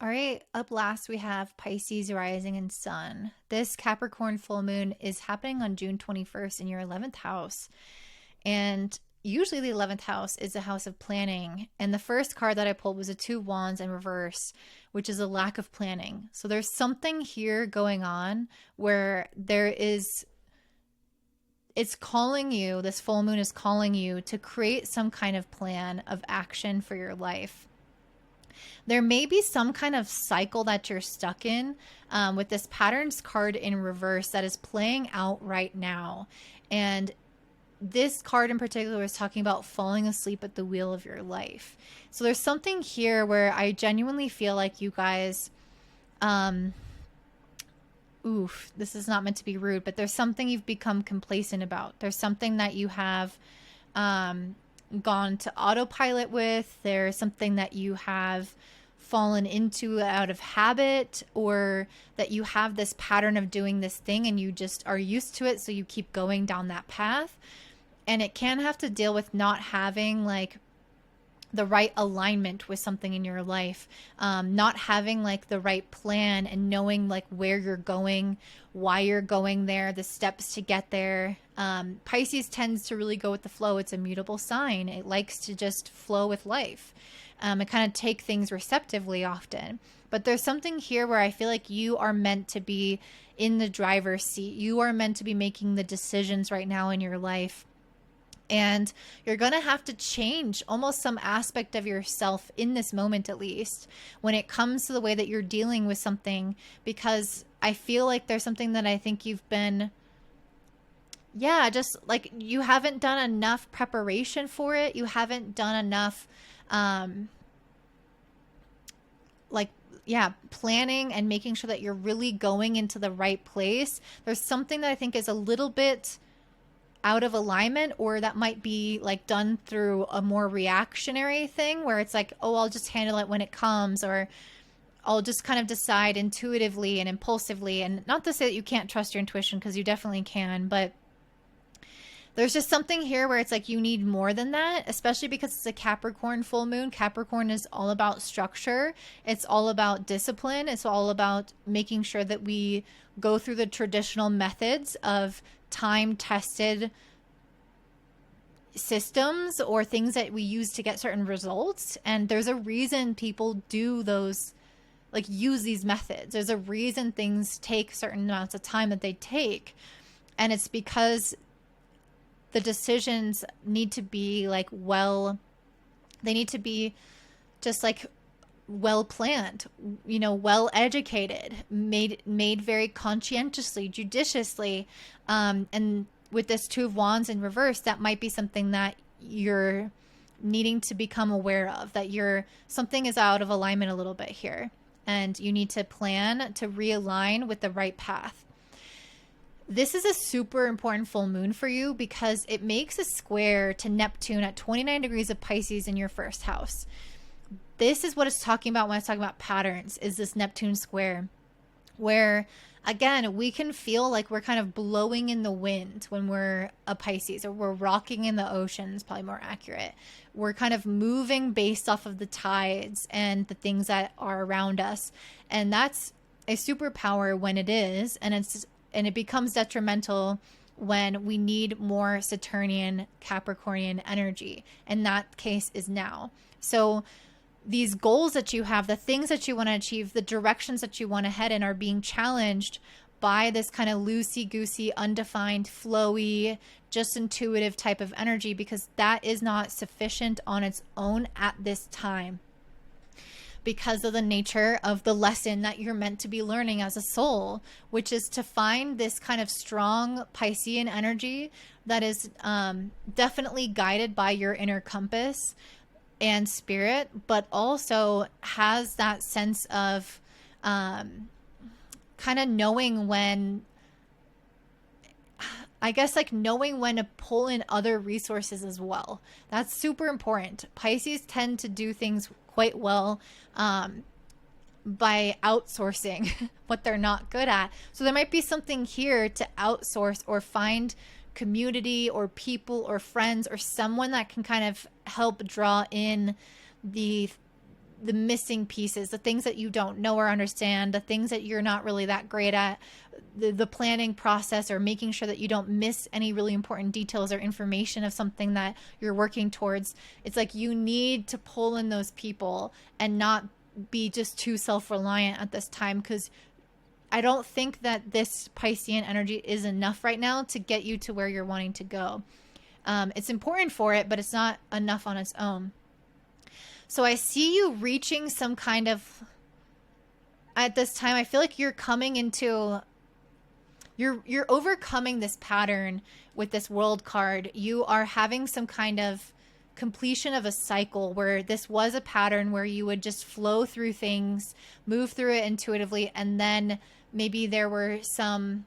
All right, up last we have Pisces rising and sun. This Capricorn full moon is happening on June 21st in your 11th house. And usually the 11th house is a house of planning. And the first card that I pulled was a Two of Wands in reverse, which is a lack of planning. So there's something here going on where it's calling you, this full moon is calling you to create some kind of plan of action for your life. There may be some kind of cycle that you're stuck in with this patterns card in reverse that is playing out right now. And this card in particular is talking about falling asleep at the wheel of your life. So there's something here where I genuinely feel like you guys, this is not meant to be rude, but there's something you've become complacent about. There's something that you have gone to autopilot with. There's something that you have fallen into out of habit, or that you have this pattern of doing this thing and you just are used to it, so you keep going down that path. And it can have to deal with not having like the right alignment with something in your life, not having like the right plan and knowing like where you're going, why you're going there, the steps to get there. Pisces tends to really go with the flow. It's a mutable sign. It likes to just flow with life. It kind of take things receptively often. But there's something here where I feel like you are meant to be in the driver's seat. You are meant to be making the decisions right now in your life. And you're going to have to change almost some aspect of yourself in this moment, at least, when it comes to the way that you're dealing with something, because I feel like there's something that I think you've been, just like you haven't done enough preparation for it. You haven't done enough, planning and making sure that you're really going into the right place. There's something that I think is a little bit out of alignment, or that might be like done through a more reactionary thing where it's like, oh, I'll just handle it when it comes, or I'll just kind of decide intuitively and impulsively. And not to say that you can't trust your intuition, because you definitely can, but there's just something here where it's like you need more than that, especially because it's a Capricorn full moon. Capricorn is all about structure. It's all about discipline. It's all about making sure that we go through the traditional methods of time-tested systems or things that we use to get certain results. And there's a reason people do those, like use these methods. There's a reason things take certain amounts of time that they take. And it's because the decisions need to be like, they need to be just like well planned, well educated, made very conscientiously, judiciously. And with this Two of Wands in reverse, that might be something that you're needing to become aware of, that something is out of alignment a little bit here, and you need to plan to realign with the right path. This is a super important full moon for you because it makes a square to Neptune at 29 degrees of Pisces in your first house. This is what it's talking about when it's talking about patterns, is this Neptune square, where again, we can feel like we're kind of blowing in the wind when we're a Pisces, or we're rocking in the ocean is probably more accurate. We're kind of moving based off of the tides and the things that are around us. And that's a superpower when it is, and it becomes detrimental when we need more Saturnian Capricornian energy. And that case is now. So these goals that you have, the things that you want to achieve, the directions that you want to head in are being challenged by this kind of loosey-goosey, undefined, flowy, just intuitive type of energy, because that is not sufficient on its own at this time, because of the nature of the lesson that you're meant to be learning as a soul, which is to find this kind of strong Piscean energy that is definitely guided by your inner compass and spirit, but also has that sense of kind of knowing when, I guess, like knowing when to pull in other resources as well. That's super important. Pisces tend to do things quite well by outsourcing what they're not good at. So there might be something here to outsource or find community or people or friends or someone that can kind of help draw in the the missing pieces, the things that you don't know or understand, the things that you're not really that great at, the planning process, or making sure that you don't miss any really important details or information of something that you're working towards. It's like you need to pull in those people and not be just too self-reliant at this time, because I don't think that this Piscean energy is enough right now to get you to where you're wanting to go. It's important for it, but it's not enough on its own. So I see you reaching some kind of, at this time, I feel like you're coming into, you're overcoming this pattern with this World card. You are having some kind of completion of a cycle where this was a pattern where you would just flow through things, move through it intuitively, and then maybe there were some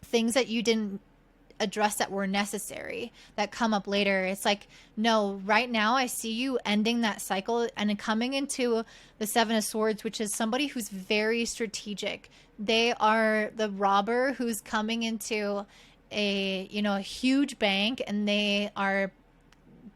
things that you didn't address that were necessary that come up later. It's like, no, right now I see you ending that cycle and coming into the Seven of Swords, which is somebody who's very strategic. They are the robber who's coming into a huge bank, and they are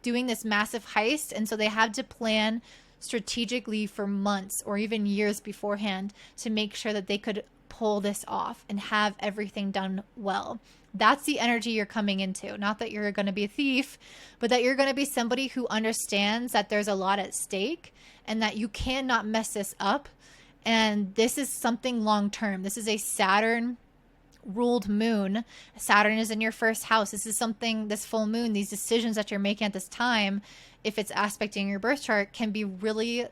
doing this massive heist, and so they have to plan strategically for months or even years beforehand to make sure that they could pull this off and have everything done well. That's the energy you're coming into. Not that you're going to be a thief, but that you're going to be somebody who understands that there's a lot at stake and that you cannot mess this up. And this is something long term. This is a Saturn ruled moon. Saturn is in your first house. This is something, this full moon, these decisions that you're making at this time, if it's aspecting your birth chart, can be really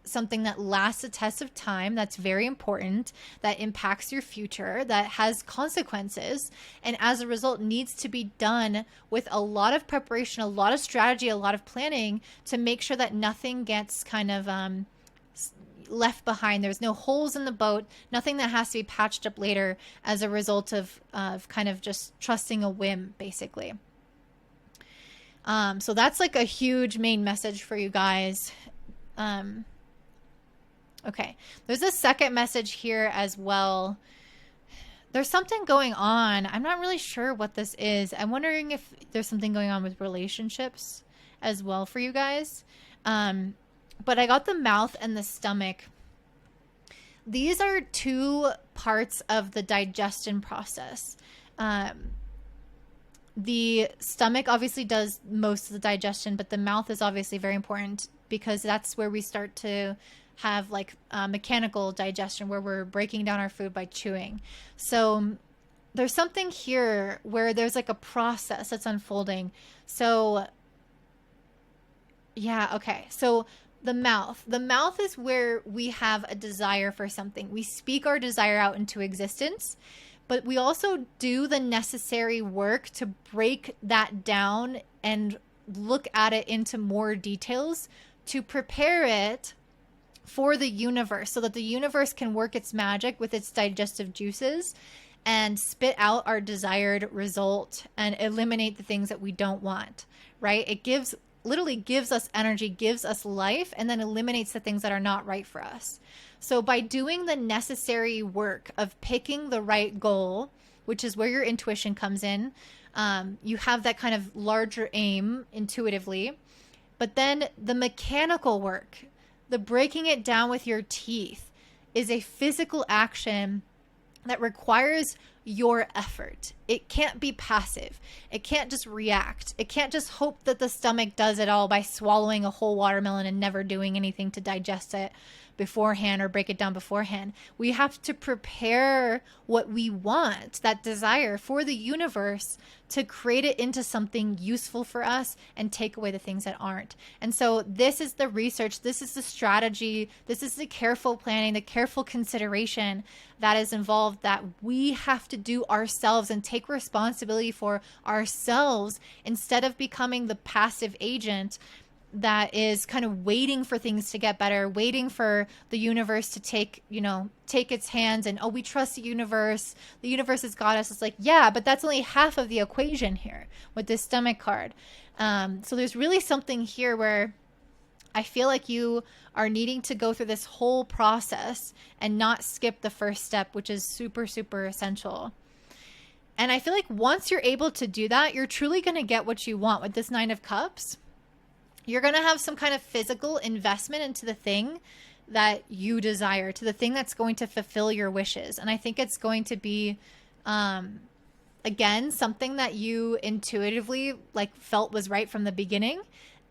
something that lasts a test of time, that's very important, that impacts your future, that has consequences, and as a result needs to be done with a lot of preparation, a lot of strategy, a lot of planning to make sure that nothing gets kind of left behind. There's no holes in the boat, nothing that has to be patched up later as a result of kind of just trusting a whim, basically. So that's like a huge main message for you guys. Okay, there's a second message here as well. There's something going on. I'm not really sure what this is. I'm wondering if there's something going on with relationships as well for you guys. But I got the mouth and the stomach. These are two parts of the digestion process. The stomach obviously does most of the digestion, but the mouth is obviously very important because that's where we start to have like mechanical digestion, where we're breaking down our food by chewing. So there's something here where there's like a process that's unfolding. So yeah, okay. So the mouth is where we have a desire for something. We speak our desire out into existence, but we also do the necessary work to break that down and look at it into more details to prepare it for the universe, so that the universe can work its magic with its digestive juices and spit out our desired result and eliminate the things that we don't want, right? It literally gives us energy, gives us life, and then eliminates the things that are not right for us. So by doing the necessary work of picking the right goal, which is where your intuition comes in, you have that kind of larger aim intuitively, but then the mechanical work, the breaking it down with your teeth, is a physical action that requires your effort. It can't be passive. It can't just react. It can't just hope that the stomach does it all by swallowing a whole watermelon and never doing anything to digest it beforehand or break it down beforehand. We have to prepare what we want, that desire, for the universe to create it into something useful for us and take away the things that aren't. And so this is the research, this is the strategy, this is the careful planning, the careful consideration that is involved, that we have to do ourselves and take responsibility for ourselves, instead of becoming the passive agent that is kind of waiting for things to get better, waiting for the universe to take its hands and, oh, we trust the universe has got us. It's like, yeah, but that's only half of the equation here with this stomach card. So there's really something here where I feel like you are needing to go through this whole process and not skip the first step, which is super, super essential. And I feel like once you're able to do that, you're truly going to get what you want with this Nine of Cups. you're going to have some kind of physical investment into the thing that you desire, to the thing that's going to fulfill your wishes. And I think it's going to be, again, something that you intuitively like felt was right from the beginning.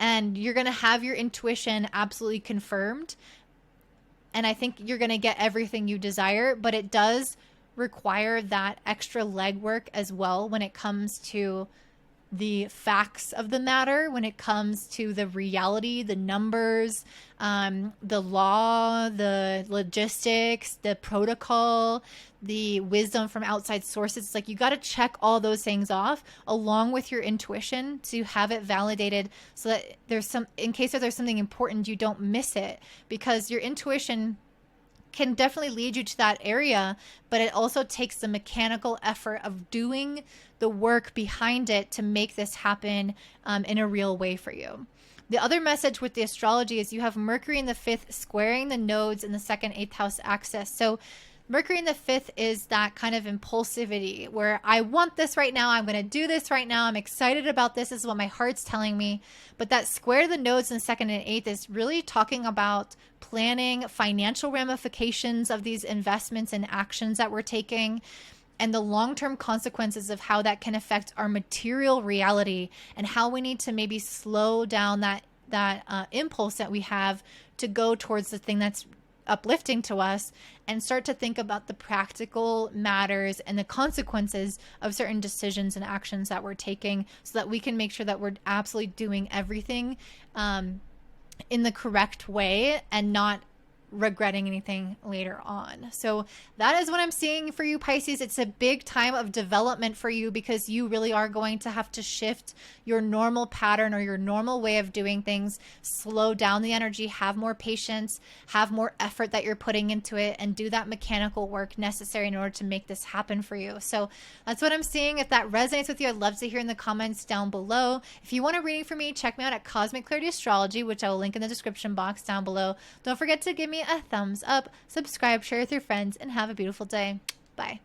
And you're going to have your intuition absolutely confirmed. And I think you're going to get everything you desire, but it does require that extra legwork as well when it comes to the facts of the matter, when it comes to the reality, the numbers, the law, the logistics, the protocol, the wisdom from outside sources. It's like you got to check all those things off along with your intuition to have it validated, so that there's some, in case there's something important, you don't miss it, because your intuition can definitely lead you to that area, but it also takes the mechanical effort of doing the work behind it to make this happen in a real way for you. The other message with the astrology is you have Mercury in the 5th squaring the nodes in the 2nd, 8th house axis. So Mercury in the 5th is that kind of impulsivity where I want this right now. I'm going to do this right now. I'm excited about this. This is what my heart's telling me. But that square the nodes in 2nd and 8th is really talking about planning, financial ramifications of these investments and actions that we're taking, and the long-term consequences of how that can affect our material reality, and how we need to maybe slow down that impulse that we have to go towards the thing that's uplifting to us, and start to think about the practical matters and the consequences of certain decisions and actions that we're taking, so that we can make sure that we're absolutely doing everything in the correct way and not regretting anything later on. So that is what I'm seeing for you, Pisces. It's a big time of development for you, because you really are going to have to shift your normal pattern or your normal way of doing things, slow down the energy, have more patience, have more effort that you're putting into it, and do that mechanical work necessary in order to make this happen for you. So that's what I'm seeing. If that resonates with you, I'd love to hear in the comments down below. If you want a reading from me, check me out at Cosmic Clarity Astrology, which I will link in the description box down below. Don't forget to give me a thumbs up, subscribe, share with your friends, and have a beautiful day. Bye.